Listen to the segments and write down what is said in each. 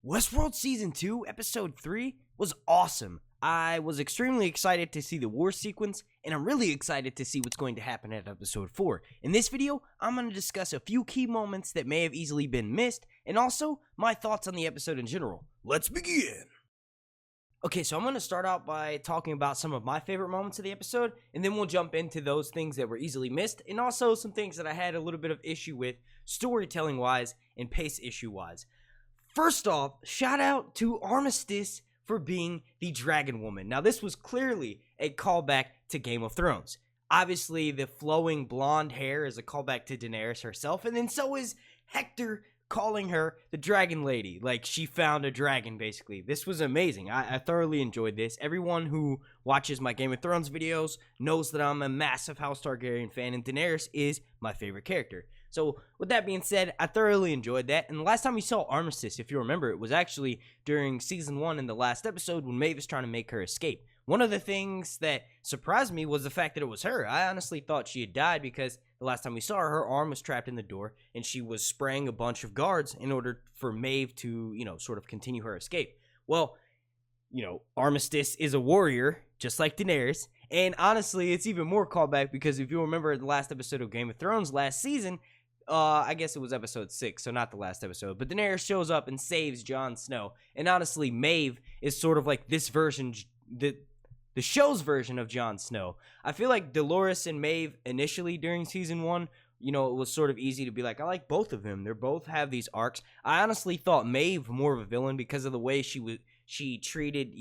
Westworld Season 2, Episode 3 was awesome. I was extremely excited to see the war sequence, and I'm really excited to see what's going to happen at Episode 4. In this video, I'm going to discuss a few key moments that may have easily been missed, and also my thoughts on the episode in general. Let's begin! Okay, so I'm going to start out by talking about some of my favorite moments of the episode, and then we'll jump into those things that were easily missed, and also some things that I had a little bit of issue with, storytelling-wise and pace issue-wise. First off, shout out to Armistice for being the Dragon Woman. Now, this was clearly a callback to Game of Thrones. Obviously, the flowing blonde hair is a callback to Daenerys herself, and then so is Hector calling her the Dragon Lady, like she found a dragon, basically. This was amazing. I thoroughly enjoyed this. Everyone who watches my Game of Thrones videos knows that I'm a massive House Targaryen fan, and Daenerys is my favorite character. So, with that being said, I thoroughly enjoyed that, and the last time we saw Armistice, if you remember, it was actually during Season 1 in the last episode when Maeve was trying to make her escape. One of the things that surprised me was the fact that it was her. I honestly thought she had died because the last time we saw her, her arm was trapped in the door, and she was spraying a bunch of guards in order for Maeve to, sort of continue her escape. Well, Armistice is a warrior, just like Daenerys, and honestly, it's even more callback because if you remember the last episode of Game of Thrones last season, I guess it was episode 6, so not the last episode, but Daenerys shows up and saves Jon Snow, and honestly, Maeve is sort of like this version, the show's version of Jon Snow. I feel like Dolores and Maeve initially during season 1, it was sort of easy to be like, I like both of them. They both have these arcs. I honestly thought Maeve more of a villain because of the way she treated,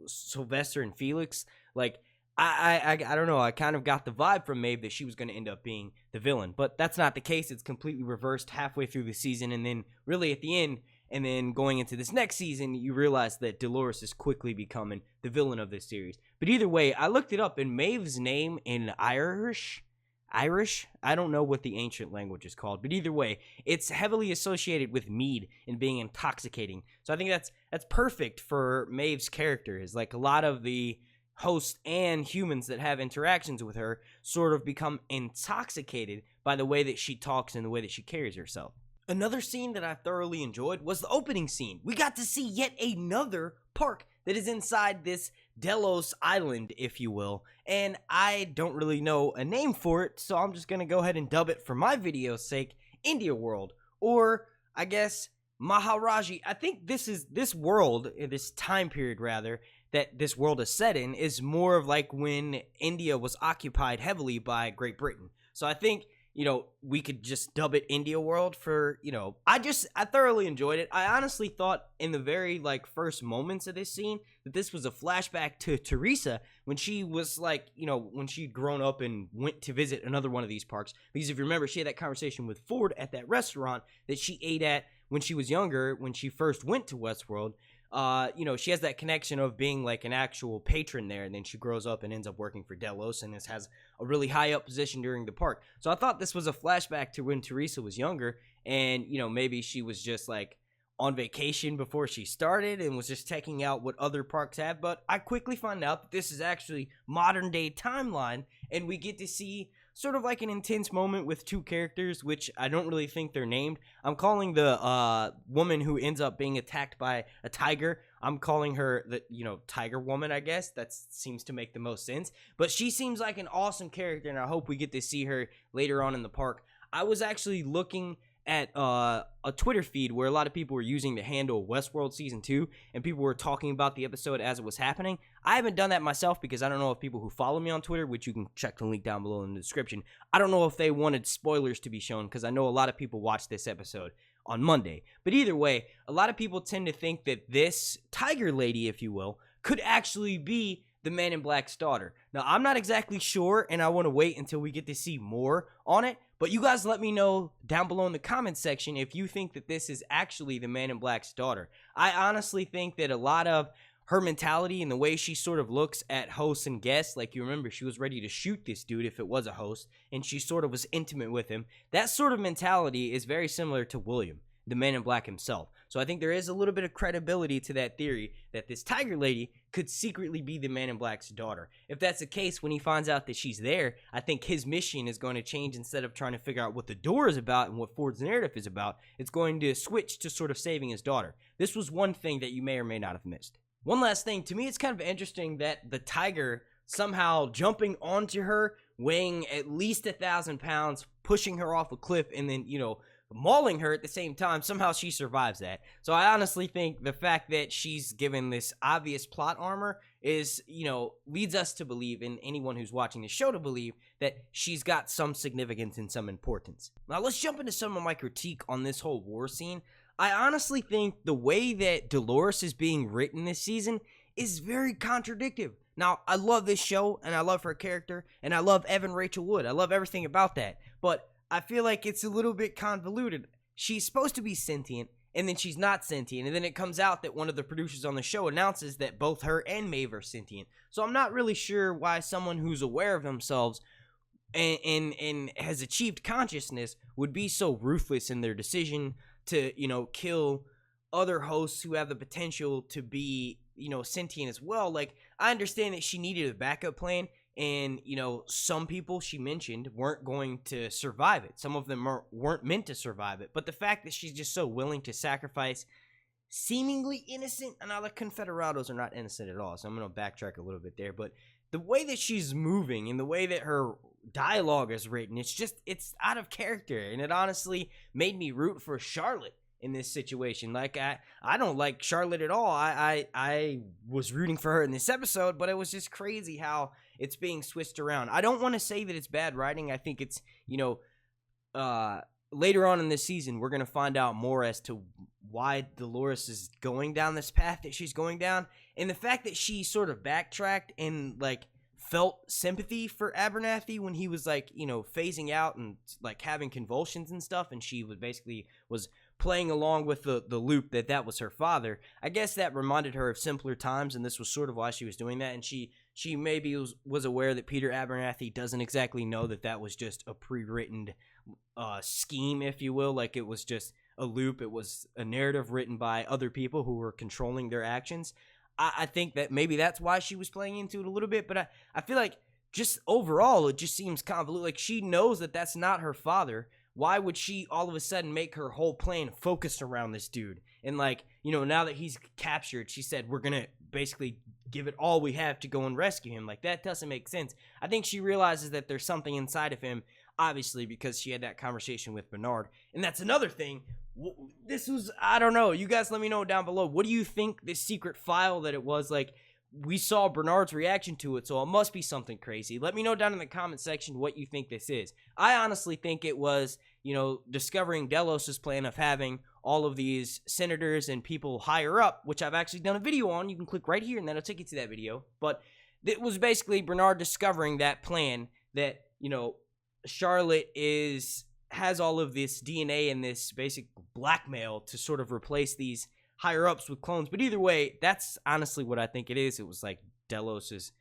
Sylvester and Felix. Like, I don't know. I kind of got the vibe from Maeve that she was going to end up being the villain, but that's not the case. It's completely reversed halfway through the season, and then really at the end, and then going into this next season, you realize that Dolores is quickly becoming the villain of this series. But either way, I looked it up, and Maeve's name in Irish, I don't know what the ancient language is called, but either way, it's heavily associated with mead and being intoxicating. So I think that's perfect for Maeve's character. Is like a lot of the hosts and humans that have interactions with her sort of become intoxicated by the way that she talks and the way that she carries herself. Another scene that I thoroughly enjoyed was the opening scene. We got to see yet another park that is inside this Delos island, if you will, and I don't really know a name for it, so I'm just going to go ahead and dub it for my video's sake, India World, or I guess Maharaji. I think this world, this time period rather, that this world is set in is more of like when India was occupied heavily by Great Britain. So I think, we could just dub it India World for, I thoroughly enjoyed it. I honestly thought in the very, first moments of this scene that this was a flashback to Teresa when she was, when she'd grown up and went to visit another one of these parks. Because if you remember, she had that conversation with Ford at that restaurant that she ate at when she was younger, when she first went to Westworld. She has that connection of being like an actual patron there, and then she grows up and ends up working for Delos and has a really high up position during the park. So I thought this was a flashback to when Teresa was younger, and maybe she was just like on vacation before she started and was just checking out what other parks have. But I quickly find out that this is actually modern day timeline, and we get to see sort of like an intense moment with two characters, which I don't really think they're named. I'm calling the woman who ends up being attacked by a tiger, I'm calling her the, Tiger Woman, I guess. That seems to make the most sense. But she seems like an awesome character, and I hope we get to see her later on in the park. I was actually looking at a Twitter feed where a lot of people were using the handle Westworld Season 2, and people were talking about the episode as it was happening. I haven't done that myself because I don't know if people who follow me on Twitter, which you can check the link down below in the description, I don't know if they wanted spoilers to be shown because I know a lot of people watched this episode on Monday. But either way, a lot of people tend to think that this Tiger Lady, if you will, could actually be the Man in Black's daughter. Now, I'm not exactly sure, and I want to wait until we get to see more on it, but you guys let me know down below in the comments section if you think that this is actually the Man in Black's daughter. I honestly think that a lot of her mentality and the way she sort of looks at hosts and guests, like you remember, she was ready to shoot this dude if it was a host, and she sort of was intimate with him. That sort of mentality is very similar to William, the Man in Black himself. So I think there is a little bit of credibility to that theory that this tiger lady could secretly be the Man in Black's daughter. If that's the case, when he finds out that she's there, I think his mission is going to change. Instead of trying to figure out what the door is about and what Ford's narrative is about, it's going to switch to sort of saving his daughter. This was one thing that you may or may not have missed. One last thing, to me it's kind of interesting that the tiger somehow jumping onto her, weighing at least 1,000 pounds, pushing her off a cliff, and then, mauling her at the same time, somehow she survives that. So I honestly think the fact that she's given this obvious plot armor is, leads us to believe, and anyone who's watching the show to believe, that she's got some significance and some importance. Now let's jump into some of my critique on this whole war scene. I honestly think the way that Dolores is being written this season is very contradictory. Now, I love this show, and I love her character, and I love Evan Rachel Wood. I love everything about that, but I feel like it's a little bit convoluted. She's supposed to be sentient, and then she's not sentient, and then it comes out that one of the producers on the show announces that both her and Maeve are sentient. So I'm not really sure why someone who's aware of themselves and has achieved consciousness would be so ruthless in their decision to, kill other hosts who have the potential to be, sentient as well. Like, I understand that she needed a backup plan, and, some people she mentioned weren't going to survive it. Some of them weren't meant to survive it. But the fact that she's just so willing to sacrifice seemingly innocent, and the Confederados are not innocent at all, so I'm going to backtrack a little bit there. But the way that she's moving and the way that her dialogue is written, it's out of character. And it honestly made me root for Charlotte in this situation. Like, I don't like Charlotte at all. I was rooting for her in this episode, but it was just crazy how it's being switched around. I don't want to say that it's bad writing. I think it's, later on in this season, we're going to find out more as to why Dolores is going down this path that she's going down. And the fact that she sort of backtracked and, felt sympathy for Abernathy when he was, phasing out and, having convulsions and stuff, and she was playing along with the loop that was her father. I guess that reminded her of simpler times, and this was sort of why she was doing that. And she maybe was aware that Peter Abernathy doesn't exactly know that was just a pre-written scheme, if you will. Like, it was just a loop. It was a narrative written by other people who were controlling their actions. I think that maybe that's why she was playing into it a little bit, but I feel like just overall it just seems convoluted. Like, she knows that that's not her father. Why would she all of a sudden make her whole plan focused around this dude? And now that he's captured, she said, we're going to basically give it all we have to go and rescue him. Like, that doesn't make sense. I think she realizes that there's something inside of him, obviously, because she had that conversation with Bernard. And that's another thing. This was, I don't know. You guys let me know down below. What do you think this secret file that it was? Like, we saw Bernard's reaction to it, so it must be something crazy. Let me know down in the comment section what you think this is. I honestly think it was, discovering Delos' plan of having all of these senators and people higher up, which I've actually done a video on. You can click right here, and that'll take you to that video. But it was basically Bernard discovering that plan that, Charlotte has all of this DNA and this basic blackmail to sort of replace these higher-ups with clones. But either way, that's honestly what I think it is. It was like Delos'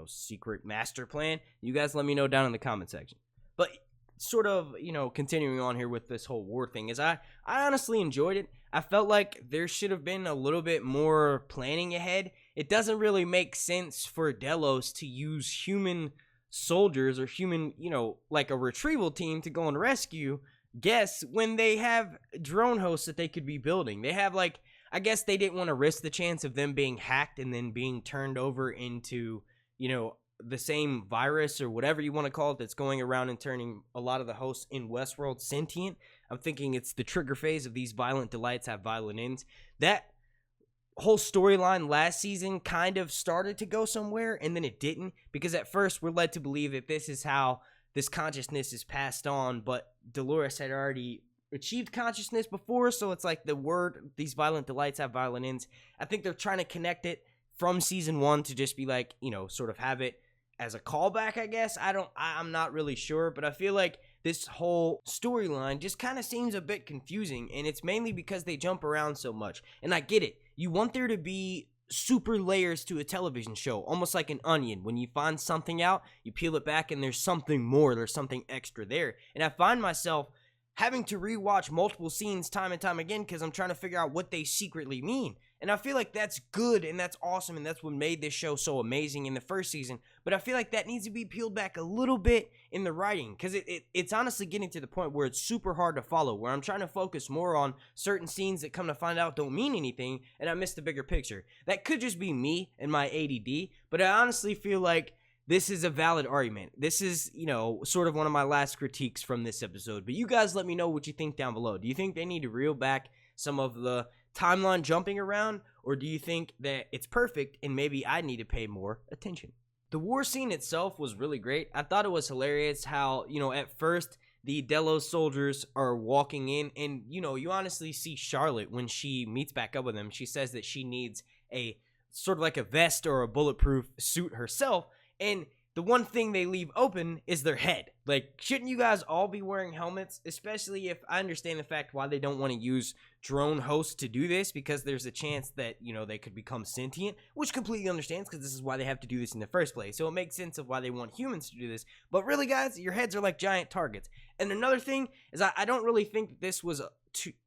secret master plan. You guys let me know down in the comment section. But sort of, continuing on here with this whole war thing, is I honestly enjoyed it. I felt like there should have been a little bit more planning ahead. It doesn't really make sense for Delos to use human soldiers or human, like a retrieval team to go and rescue guests when they have drone hosts that they could be building. They have, I guess they didn't want to risk the chance of them being hacked and then being turned over into, the same virus or whatever you want to call it that's going around and turning a lot of the hosts in Westworld sentient. I'm thinking it's the trigger phase of these violent delights have violent ends. That whole storyline last season kind of started to go somewhere, and then it didn't, because at first we're led to believe that this is how this consciousness is passed on, but Dolores had already achieved consciousness before, so it's like the word, these violent delights have violent ends. I think they're trying to connect it from season 1 to just be like, sort of have it as a callback, I guess. I'm not really sure, but I feel like this whole storyline just kind of seems a bit confusing, and it's mainly because they jump around so much. And I get it. You want there to be super layers to a television show, almost like an onion. When you find something out, you peel it back and there's something more, there's something extra there. And I find myself having to rewatch multiple scenes time and time again because I'm trying to figure out what they secretly mean. And I feel like that's good and that's awesome and that's what made this show so amazing in the first season. But I feel like that needs to be peeled back a little bit in the writing because it's honestly getting to the point where it's super hard to follow, where I'm trying to focus more on certain scenes that come to find out don't mean anything and I miss the bigger picture. That could just be me and my ADD, but I honestly feel like this is a valid argument. This is, sort of one of my last critiques from this episode. But you guys let me know what you think down below. Do you think they need to reel back some of the timeline jumping around? Or do you think that it's perfect and maybe I need to pay more attention? The war scene itself was really great. I thought it was hilarious how, at first the Delos soldiers are walking in and, you honestly see Charlotte when she meets back up with them. She says that she needs a sort of like a vest or a bulletproof suit herself. And the one thing they leave open is their head. Like, shouldn't you guys all be wearing helmets? Especially if I understand the fact why they don't want to use drone hosts to do this, because there's a chance that, they could become sentient, which completely understands because this is why they have to do this in the first place. So it makes sense of why they want humans to do this. But really, guys, your heads are like giant targets. And another thing is I don't really think that this was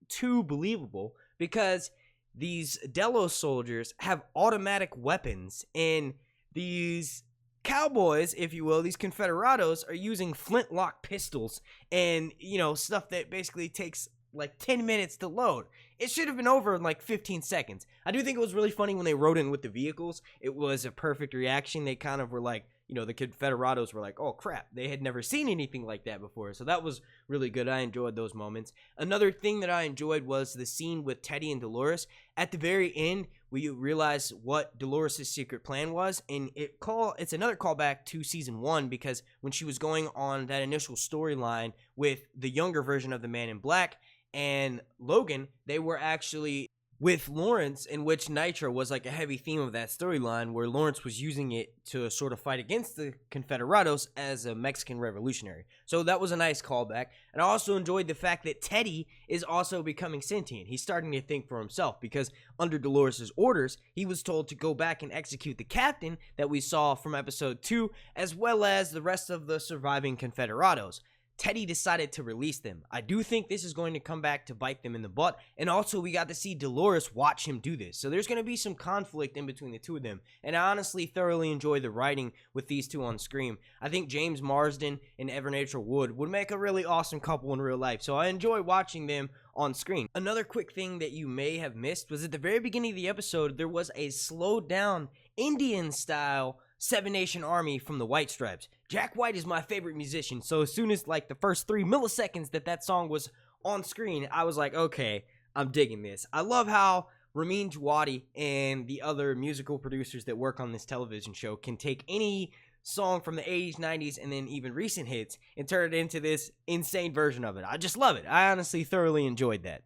too believable because these Delos soldiers have automatic weapons and these cowboys, if you will, these Confederados are using flintlock pistols and, stuff that basically takes like 10 minutes to load. It should have been over in like 15 seconds. I do think it was really funny when they rode in with the vehicles. It was a perfect reaction. They kind of were like, the Confederados were like, oh crap, they had never seen anything like that before. So that was really good. I enjoyed those moments. Another thing that I enjoyed was the scene with Teddy and Dolores. At the very end, we realize what Dolores' secret plan was, and it's another callback to season 1 because when she was going on that initial storyline with the younger version of the Man in Black and Logan, they were actually with Lawrence, in which Nitro was like a heavy theme of that storyline, where Lawrence was using it to sort of fight against the Confederados as a Mexican revolutionary. So that was a nice callback. And I also enjoyed the fact that Teddy is also becoming sentient. He's starting to think for himself because under Dolores' orders, he was told to go back and execute the captain that we saw from episode 2, as well as the rest of the surviving Confederados. Teddy decided to release them. I do think this is going to come back to bite them in the butt, and also we got to see Dolores watch him do this. So there's going to be some conflict in between the two of them, and I honestly thoroughly enjoy the writing with these two on screen. I think James Marsden and Evernature Wood would make a really awesome couple in real life, so I enjoy watching them on screen. Another quick thing that you may have missed was at the very beginning of the episode, there was a slowed down Indian-style Seven Nation Army from the White Stripes. Jack White is my favorite musician, so as soon as like the first 3 milliseconds that song was on screen, I was like, okay, I'm digging this. I love how Ramin Djawadi and the other musical producers that work on this television show can take any song from the 80s, 90s, and then even recent hits and turn it into this insane version of it. I just love it. I honestly thoroughly enjoyed that.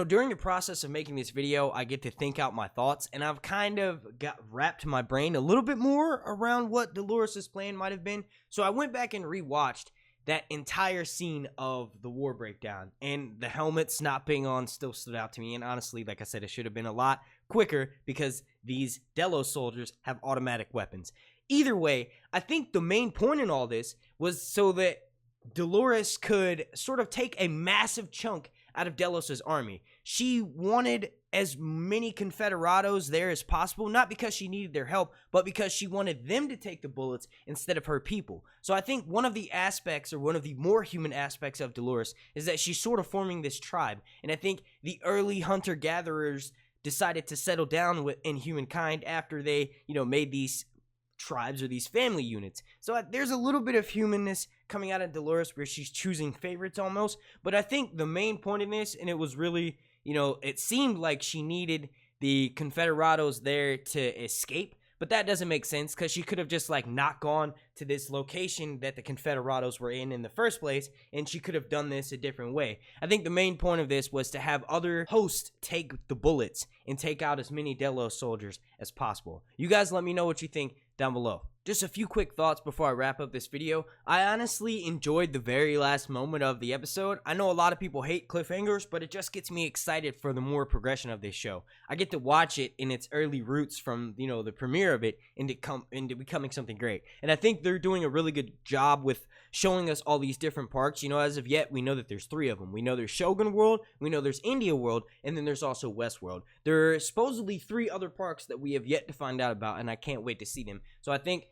During the process of making this video, I get to think out my thoughts, and I've kind of wrapped my brain a little bit more around what Dolores' plan might have been. So I went back and rewatched that entire scene of the war breakdown, and the helmets not being on still stood out to me. And honestly, like I said, it should have been a lot quicker because these Delos soldiers have automatic weapons. Either way, I think the main point in all this was so that Dolores could sort of take a massive chunk out of Delos' army. She wanted as many Confederados there as possible, not because she needed their help, but because she wanted them to take the bullets instead of her people. So I think one of the aspects, or one of the more human aspects of Dolores, is that she's sort of forming this tribe. And I think the early hunter-gatherers decided to settle down in humankind after they, made these tribes or these family units. So there's a little bit of humanness coming out of Dolores where she's choosing favorites almost, but I think the main point in this, and it was really, it seemed like she needed the Confederados there to escape, but that doesn't make sense because she could have just like not gone to this location that the Confederados were in the first place, and she could have done this a different way. I think the main point of this was to have other hosts take the bullets and take out as many Delos soldiers as possible. You guys let me know what you think down below. Just a few quick thoughts before I wrap up this video. I honestly enjoyed the very last moment of the episode. I know a lot of people hate cliffhangers, but it just gets me excited for the more progression of this show. I get to watch it in its early roots from, the premiere of it into becoming something great. And I think they're doing a really good job with showing us all these different parks. As of yet, we know that there's 3 of them. We know there's Shogun World, we know there's India World, and then there's also Westworld. There are supposedly 3 other parks that we have yet to find out about, and I can't wait to see them. So I think,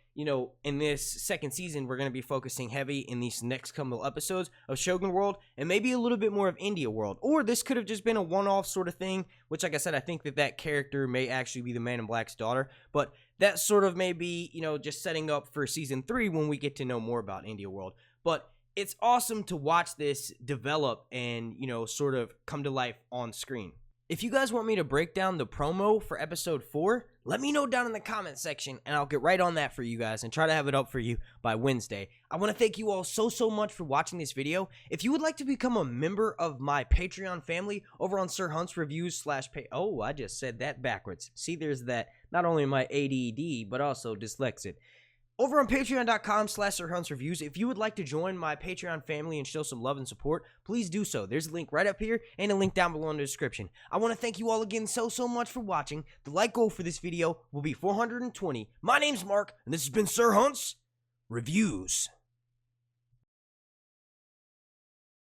in this second season, we're going to be focusing heavy in these next couple episodes of Shogun World and maybe a little bit more of India World. Or this could have just been a one-off sort of thing, which, like I said, I think that character may actually be the Man in Black's daughter. But that sort of may be, just setting up for season 3 when we get to know more about India World. But it's awesome to watch this develop and, sort of come to life on screen. If you guys want me to break down the promo for episode 4, let me know down in the comment section and I'll get right on that for you guys and try to have it up for you by Wednesday. I want to thank you all so much for watching this video. If you would like to become a member of my Patreon family over on Sir Hunt's Reviews / Oh, I just said that backwards. See, there's that. Not only my ADD, but also dyslexic. Over on patreon.com/SirHuntsReviews, if you would like to join my Patreon family and show some love and support, please do so. There's a link right up here and a link down below in the description. I want to thank you all again so much for watching. The like goal for this video will be 420. My name's Mark, and this has been Sir Hunt's Reviews.